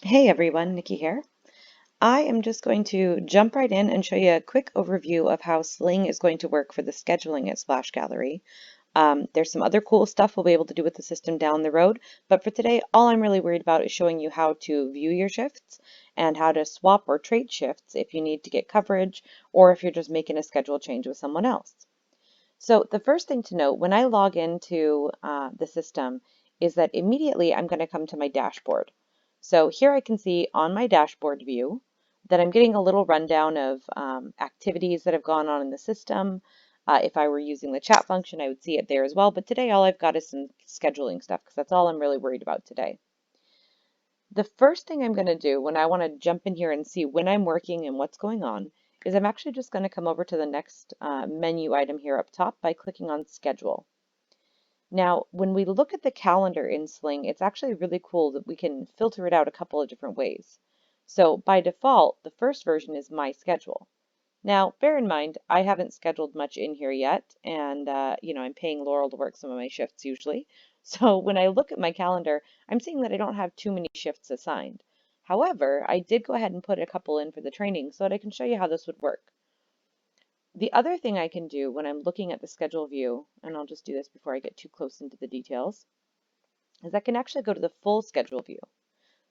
Hey everyone, Nikki here. I am just going to jump right in and show you a quick overview of how Sling is going to work for the scheduling at Splash Gallery. There's some other cool stuff we'll be able to do with the system down the road, but for today, all I'm really worried about is showing you how to view your shifts and how to swap or trade shifts if you need to get coverage or if you're just making a schedule change with someone else. So the first thing to note when I log into the system is that immediately I'm going to come to my dashboard. So here I can see on my dashboard view that I'm getting a little rundown of activities that have gone on in the system. If I were using the chat function, I would see it there as well. But today all I've got is some scheduling stuff because that's all I'm really worried about today. The first thing I'm going to do when I want to jump in here and see when I'm working and what's going on is I'm actually just going to come over to the next menu item here up top by clicking on Schedule. Now, when we look at the calendar in Sling, it's actually really cool that we can filter it out a couple of different ways. So by default, the first version is My Schedule. Now, bear in mind, I haven't scheduled much in here yet, and I'm paying Laurel to work some of my shifts usually. So when I look at my calendar, I'm seeing that I don't have too many shifts assigned. However, I did go ahead and put a couple in for the training so that I can show you how this would work. The other thing I can do when I'm looking at the schedule view, and I'll just do this before I get too close into the details, is I can actually go to the full schedule view.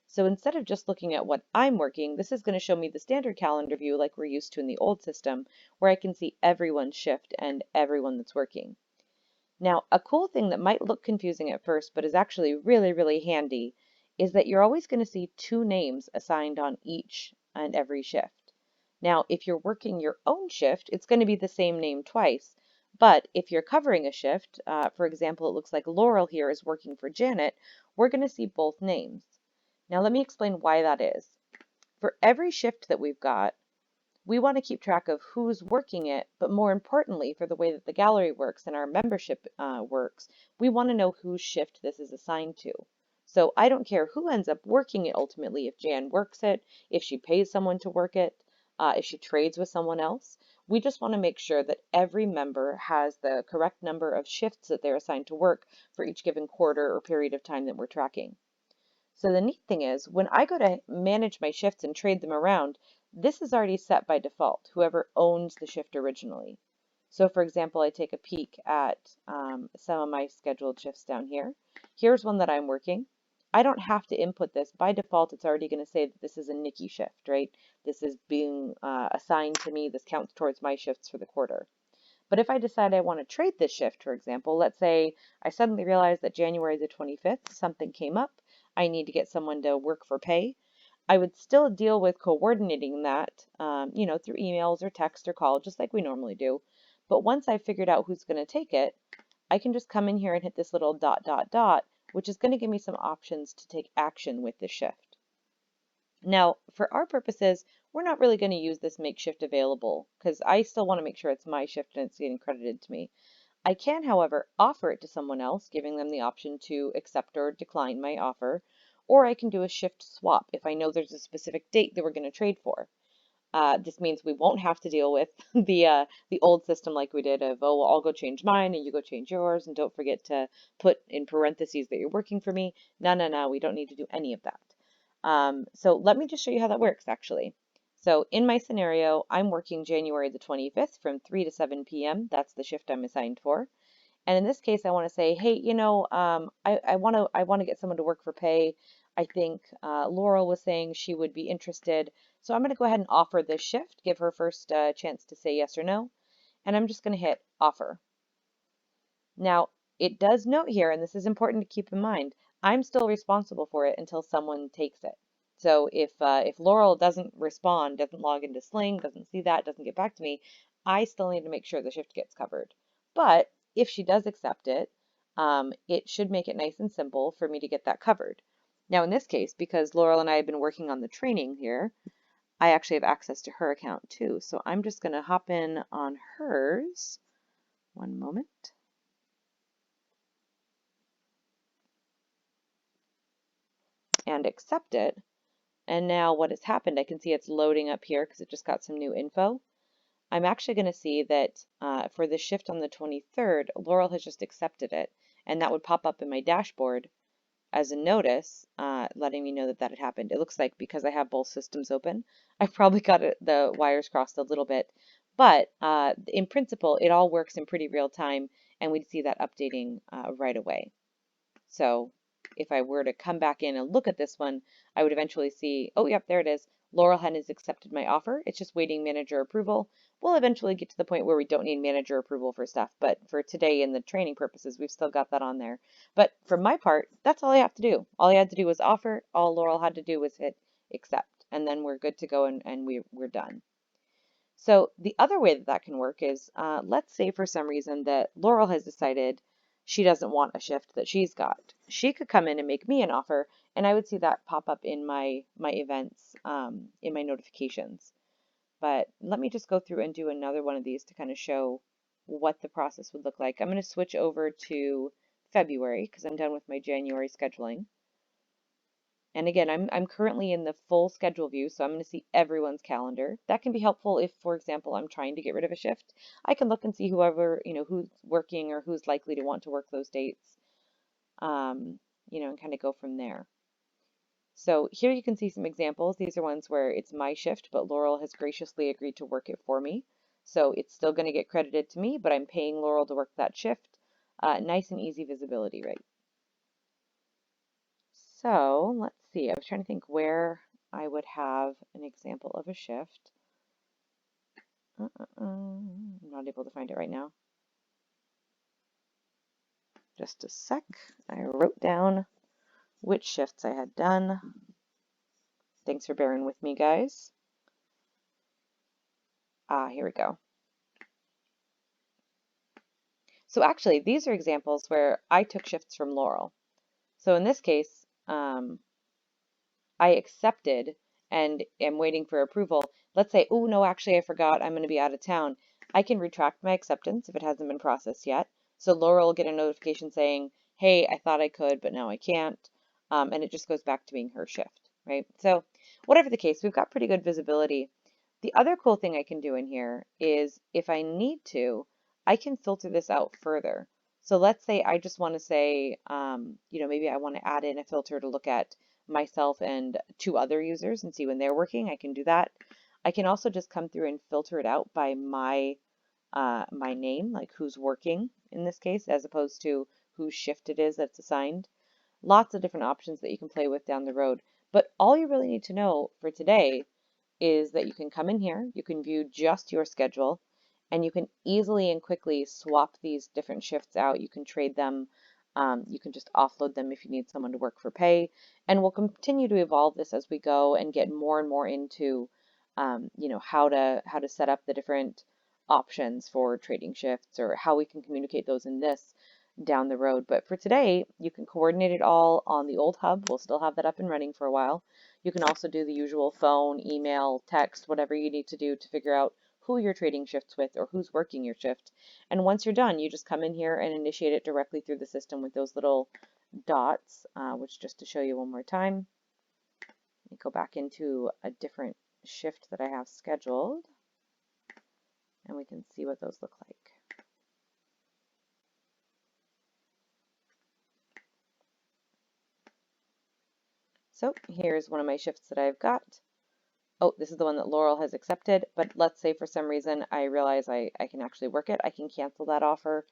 So instead of just looking at what I'm working, this is going to show me the standard calendar view like we're used to in the old system, where I can see everyone's shift and everyone that's working. Now, a cool thing that might look confusing at first, but is actually really, really handy, is that you're always going to see two names assigned on each and every shift. Now, if you're working your own shift, it's going to be the same name twice. But if you're covering a shift, for example, it looks like Laurel here is working for Janet, we're going to see both names. Now let me explain why that is. For every shift that we've got, we want to keep track of who's working it, but more importantly, for the way that the gallery works and our membership works, we want to know whose shift this is assigned to. So I don't care who ends up working it ultimately, if Jan works it, if she pays someone to work it, if she trades with someone else. We just want to make sure that every member has the correct number of shifts that they're assigned to work for each given quarter or period of time that we're tracking. So the neat thing is when I go to manage my shifts and trade them around, this is already set by default, whoever owns the shift originally. So for example, I take a peek at some of my scheduled shifts down here. Here's one that I'm working. I don't have to input this. By default, it's already going to say that this is a Nikki shift, right? This is being assigned to me. This counts towards my shifts for the quarter. But if I decide I want to trade this shift, for example, let's say I suddenly realize that January the 25th, something came up. I need to get someone to work for pay. I would still deal with coordinating that, through emails or text or call, just like we normally do. But once I've figured out who's going to take it, I can just come in here and hit this little dot, dot, dot, which is going to give me some options to take action with the shift. Now, for our purposes, we're not really going to use this makeshift available because I still want to make sure it's my shift and it's getting credited to me. I can, however, offer it to someone else, giving them the option to accept or decline my offer, or I can do a shift swap if I know there's a specific date that we're going to trade for. This means we won't have to deal with the old system like we did of, oh, well, I'll go change mine and you go change yours, and don't forget to put in parentheses that you're working for me. No, no, no, we don't need to do any of that. So let me just show you how that works actually. So in my scenario, I'm working January the 25th from 3 to 7 p.m. That's the shift I'm assigned for. And in this case, I want to say, hey, I want to get someone to work for pay. I think Laurel was saying she would be interested. So I'm going to go ahead and offer this shift, give her first chance to say yes or no. And I'm just going to hit offer. Now, it does note here, and this is important to keep in mind, I'm still responsible for it until someone takes it. So if Laurel doesn't respond, doesn't log into Sling, doesn't see that, doesn't get back to me, I still need to make sure the shift gets covered. But if she does accept it, it should make it nice and simple for me to get that covered. Now in this case, because Laurel and I have been working on the training here, I actually have access to her account too. So I'm just going to hop in on hers. One moment. And accept it. And now what has happened, I can see it's loading up here because it just got some new info. I'm actually going to see that for the shift on the 23rd, Laurel has just accepted it, and that would pop up in my dashboard. as a notice, letting me know that that had happened. It looks like because I have both systems open, I probably got the wires crossed a little bit, but in principle, it all works in pretty real time, and we'd see that updating right away. So if I were to come back in and look at this one, I would eventually see, oh, yep, there it is. Laurel has accepted my offer. It's just waiting manager approval. We'll eventually get to the point where we don't need manager approval for stuff, but for today and the training purposes, we've still got that on there. But for my part, that's all I have to do. All I had to do was offer. All Laurel had to do was hit accept, and then we're good to go and we're done. So the other way that that can work is, let's say for some reason that Laurel has decided she doesn't want a shift that she's got. She could come in and make me an offer, and I would see that pop up in my events, in my notifications. But let me just go through and do another one of these to kind of show what the process would look like. I'm going to switch over to February because I'm done with my January scheduling. And again, I'm currently in the full schedule view, so I'm going to see everyone's calendar. That can be helpful if, for example, I'm trying to get rid of a shift. I can look and see whoever, who's working or who's likely to want to work those dates, and kind of go from there. So here you can see some examples. These are ones where it's my shift, but Laurel has graciously agreed to work it for me. So it's still going to get credited to me, but I'm paying Laurel to work that shift. Nice and easy visibility, right? So let's see, I was trying to think where I would have an example of a shift. I'm not able to find it right now. Just a sec. I wrote down which shifts I had done. Thanks for bearing with me, guys. Here we go. So actually, these are examples where I took shifts from Laurel. So in this case, I accepted and am waiting for approval. Let's say, oh no, actually I forgot, I'm going to be out of town. I can retract my acceptance if it hasn't been processed yet. So Laura will get a notification saying, hey, I thought I could, but now I can't. And it just goes back to being her shift, right? So whatever the case, we've got pretty good visibility. The other cool thing I can do in here is if I need to, I can filter this out further. So let's say I just want to say, maybe I want to add in a filter to look at myself and two other users and see when they're working. I can do that. I can also just come through and filter it out by my name, like who's working in this case, as opposed to whose shift it is that's assigned. Lots of different options that you can play with down the road. But all you really need to know for today is that you can come in here, you can view just your schedule, and you can easily and quickly swap these different shifts out. You can trade them. You can just offload them if you need someone to work for pay. And we'll continue to evolve this as we go and get more and more into, how to set up the different options for trading shifts or how we can communicate those in this down the road. But for today, you can coordinate it all on the old hub. We'll still have that up and running for a while. You can also do the usual phone, email, text, whatever you need to do to figure out who you're trading shifts with or who's working your shift. And once you're done, you just come in here and initiate it directly through the system with those little dots, which just to show you one more time, let me go back into a different shift that I have scheduled and we can see what those look like. So here's one of my shifts that I've got. Oh, this is the one that Laurel has accepted, but let's say for some reason I realize I can actually work it. I can cancel that offer.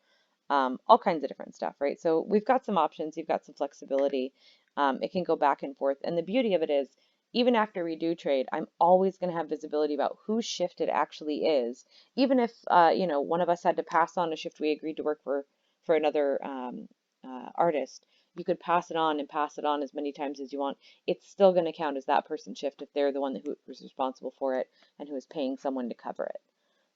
All kinds of different stuff, right? So we've got some options, you've got some flexibility. It can go back and forth. And the beauty of it is, even after we do trade, I'm always going to have visibility about whose shift it actually is. Even if, one of us had to pass on a shift we agreed to work for another artist, you could pass it on and pass it on as many times as you want. It's still going to count as that person's shift if they're the one who was responsible for it and who is paying someone to cover it.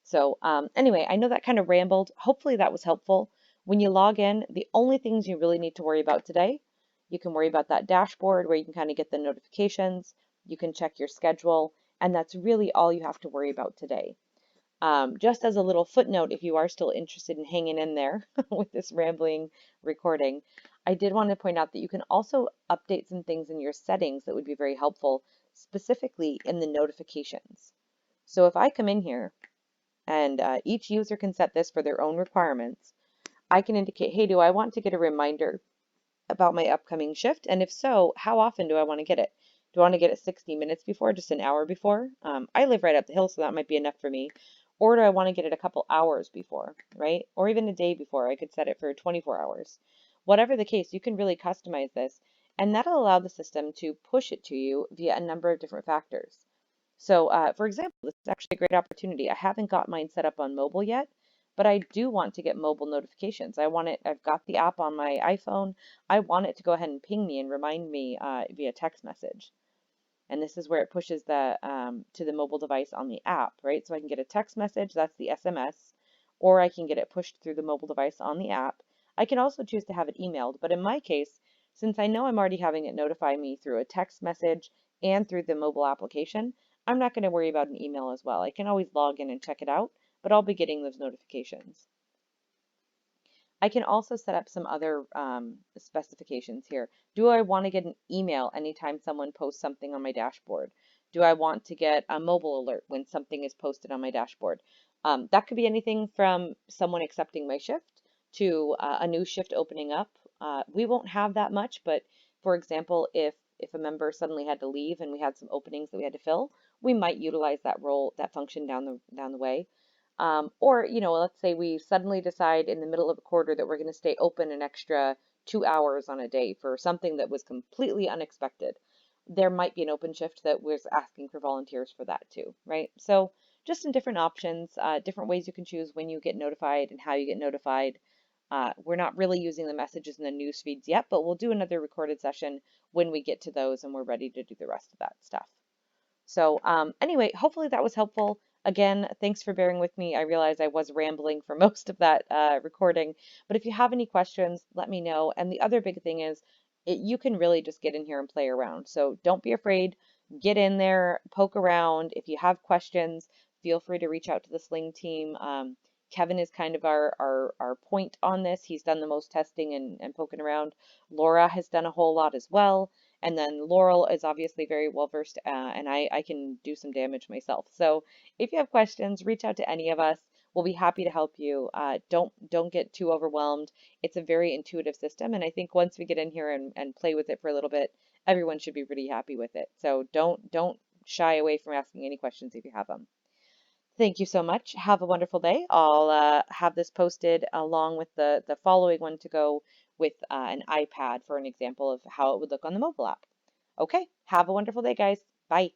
So anyway, I know that kind of rambled. Hopefully that was helpful. When you log in, the only things you really need to worry about today, you can worry about that dashboard where you can kind of get the notifications, you can check your schedule, and that's really all you have to worry about today. Just as a little footnote, if you are still interested in hanging in there with this rambling recording, I did want to point out that you can also update some things in your settings that would be very helpful, specifically in the notifications. So if I come in here, and each user can set this for their own requirements, I can indicate, hey, do I want to get a reminder about my upcoming shift? And if so, how often do I want to get it? Do I want to get it 60 minutes before, just an hour before? I live right up the hill, so that might be enough for me. Or do I want to get it a couple hours before, right? Or even a day before? I could set it for 24 hours. Whatever the case, you can really customize this, and that'll allow the system to push it to you via a number of different factors. So, for example, this is actually a great opportunity. I haven't got mine set up on mobile yet, but I do want to get mobile notifications. I want it, I've got the app on my iPhone. I want it to go ahead and ping me and remind me via text message. And this is where it pushes the to the mobile device on the app, right? So I can get a text message, that's the SMS, or I can get it pushed through the mobile device on the app. I can also choose to have it emailed, but in my case, since I know I'm already having it notify me through a text message and through the mobile application, I'm not going to worry about an email as well. I can always log in and check it out, but I'll be getting those notifications. I can also set up some other specifications here. Do I want to get an email anytime someone posts something on my dashboard? Do I want to get a mobile alert when something is posted on my dashboard? That could be anything from someone accepting my shift to a new shift opening up. We won't have that much, but for example, if a member suddenly had to leave and we had some openings that we had to fill, we might utilize that role, that function down the way. Or, let's say we suddenly decide in the middle of a quarter that we're going to stay open an extra 2 hours on a day for something that was completely unexpected. There might be an open shift that was asking for volunteers for that too, right? So just some different options, different ways you can choose when you get notified and how you get notified. We're not really using the messages in the news feeds yet, but we'll do another recorded session when we get to those and we're ready to do the rest of that stuff. So anyway, hopefully that was helpful. Again, thanks for bearing with me. I realize I was rambling for most of that recording, but if you have any questions, let me know. And the other big thing is you can really just get in here and play around. So don't be afraid. Get in there, poke around. If you have questions, feel free to reach out to the Sling team. Kevin is kind of our point on this. He's done the most testing and poking around. Laura has done a whole lot as well. And then Laurel is obviously very well versed, and I can do some damage myself. So if you have questions, reach out to any of us. We'll be happy to help you. Don't get too overwhelmed. It's a very intuitive system, and I think once we get in here and play with it for a little bit, everyone should be pretty happy with it. So don't shy away from asking any questions if you have them. Thank you so much. Have a wonderful day. I'll have this posted along with the following one to go with an iPad for an example of how it would look on the mobile app. Okay, have a wonderful day, guys. Bye.